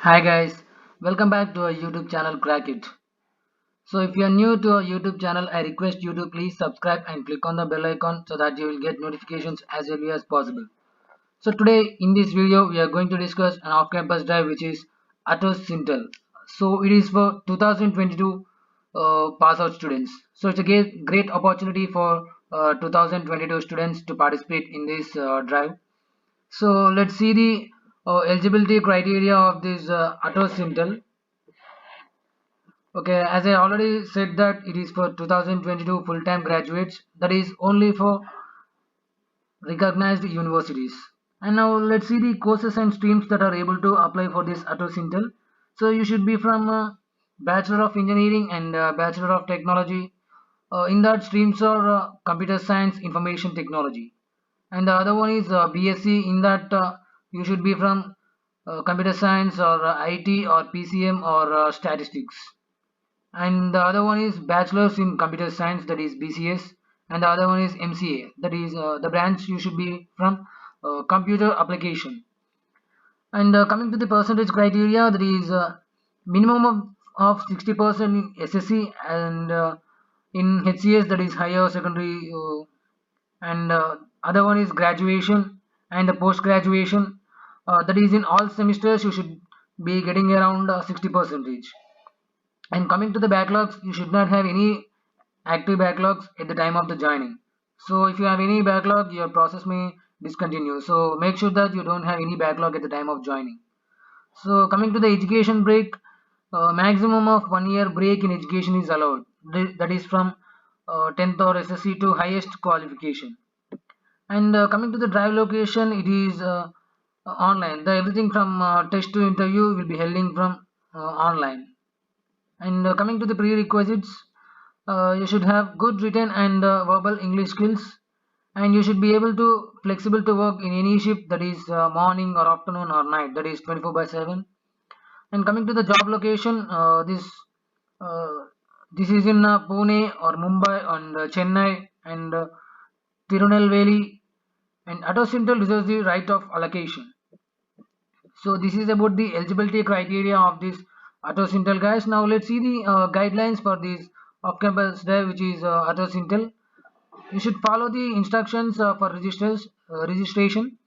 Hi guys, welcome back to our YouTube channel Crack It. So if you are new to our YouTube channel, I request you to please subscribe and click on the bell icon so that you will get notifications as early as possible. So today in this video we are going to discuss an off-campus drive which is Atos Sintel. So it is for 2022 pass out students. So it's a great opportunity for 2022 students to participate in this drive. So let's see the eligibility criteria of this Atos Sintel. Okay, as I already said that it is for 2022 full-time graduates, that is only for recognized universities. And now let's see the courses and streams that are able to apply for this Atos Intel. So you should be from Bachelor of Engineering and Bachelor of Technology. In that streams are Computer Science, Information Technology. And the other one is BSc. In that you should be from Computer Science or IT or PCM or Statistics. And the other one is bachelor's in computer science, that is BCS, and the other one is MCA, that is the branch you should be from computer application. And coming to the percentage criteria, there is minimum of 60% in SSC, and in HCS, that is higher secondary, and other one is graduation and the post graduation, that is in all semesters you should be getting around 60 percentage. And coming to the backlogs, you should not have any active backlogs at the time of the joining. So if you have any backlog, your process may discontinue. So make sure that you don't have any backlog at the time of joining. So coming to the education break, maximum of 1 year break in education is allowed. That is from 10th or SSC to highest qualification. And coming to the drive location, it is online. Everything from test to interview will be held from online. And coming to the prerequisites, you should have good written and verbal English skills, and you should be able to flexible to work in any shift, that is morning or afternoon or night, that is 24 by 7. And coming to the job location, uh, this is in Pune or Mumbai and Chennai and Tirunelveli, and Autocental reserves the right of allocation. So this is about the eligibility criteria of this Autocental, guys. Now let's see the guidelines for this off-campus drive, which is Autocental. You should follow the instructions for registration.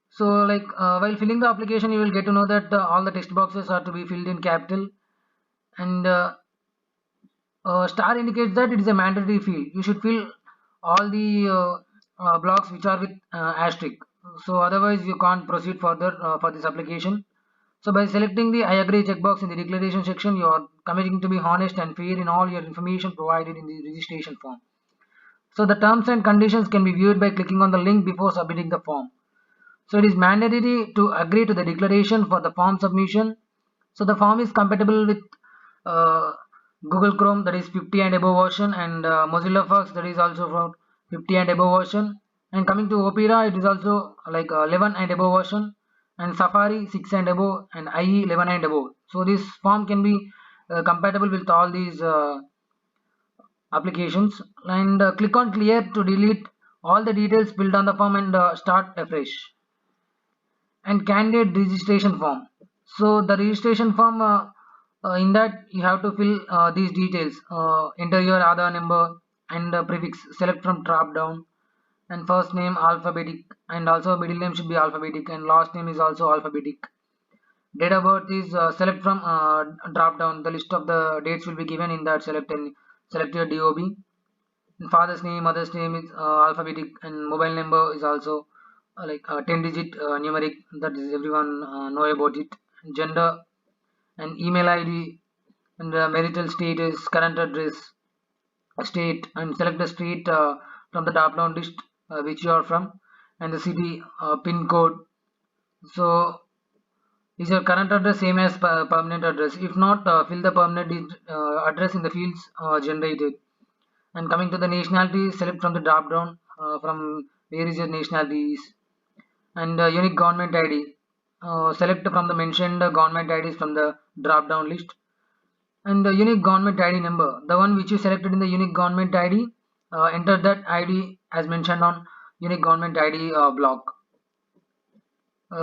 So like while filling the application, you will get to know that all the text boxes are to be filled in capital, and star indicates that it is a mandatory field. You should fill all the blocks which are with asterisk. So otherwise you can't proceed further for this application. So by selecting the I agree checkbox in the declaration section, you are committing to be honest and fair in all your information provided in the registration form. So the terms and conditions can be viewed by clicking on the link before submitting the form. So it is mandatory to agree to the declaration for the form submission. So the form is compatible with uh, Google Chrome, that is 50 and above version, and Mozilla Firefox, that is also for 50 and above version. And coming to Opera, it is also like 11 and above version, and Safari 6 and above, and IE 11 and above. So this form can be compatible with all these applications. And click on clear to delete all the details filled on the form and start afresh. And candidate registration form. So the registration form, in that you have to fill these details, enter your Aadhaar number and prefix, select from drop down, and first name alphabetic, and also middle name should be alphabetic, and last name is also alphabetic. Date of birth is select from drop down. The list of the dates will be given in that, select and select your DOB. And father's name, mother's name is alphabetic, and mobile number is also like 10 digit numeric, that is everyone know about it. Gender and email ID, and marital status, current address, state, and select the state from the drop down list which you are from, and the city, pin code. So is your current address same as permanent address? If not, fill the permanent address in the fields generated. And coming to the nationality, select from the drop down from where is your nationality is. And unique government ID, select from the mentioned government IDs from the drop down list. And the unique government ID number, the one which you selected in the unique government ID, enter that ID as mentioned on unique government ID block.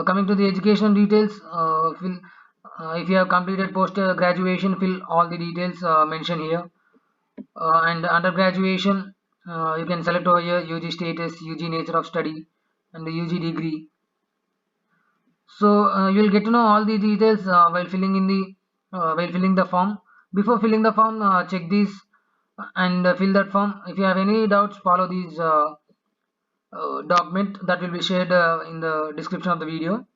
Coming to the education details, if you have completed post graduation, fill all the details mentioned here. And under graduation, you can select over here UG status, UG nature of study, and the UG degree. So you will get to know all the details while filling the form. Before filling the form, check these and fill that form. If you have any doubts, follow these document that will be shared in the description of the video.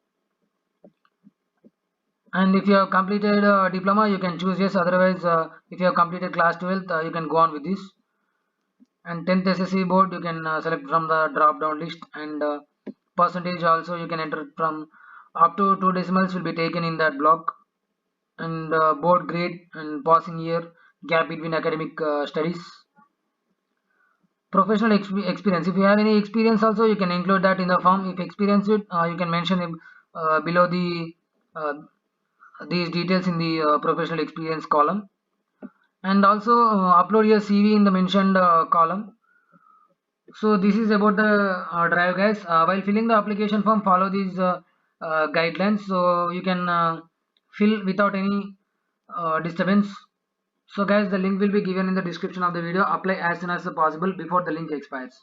And if you have completed diploma, you can choose yes. Otherwise, if you have completed class 12th, you can go on with this. And 10th SSC board, you can select from the drop down list. And percentage also you can enter from up to 2 decimals will be taken in that block. And board grade and passing year, gap between academic studies. Professional experience, if you have any experience also, you can include that in the form. If experience it, you can mention it below uh, these details in the professional experience column. And also upload your CV in the mentioned column. So this is about the drive, guys. While filling the application form, follow these guidelines so you can fill without any disturbance. So guys, the link will be given in the description of the video. Apply as soon as possible before the link expires.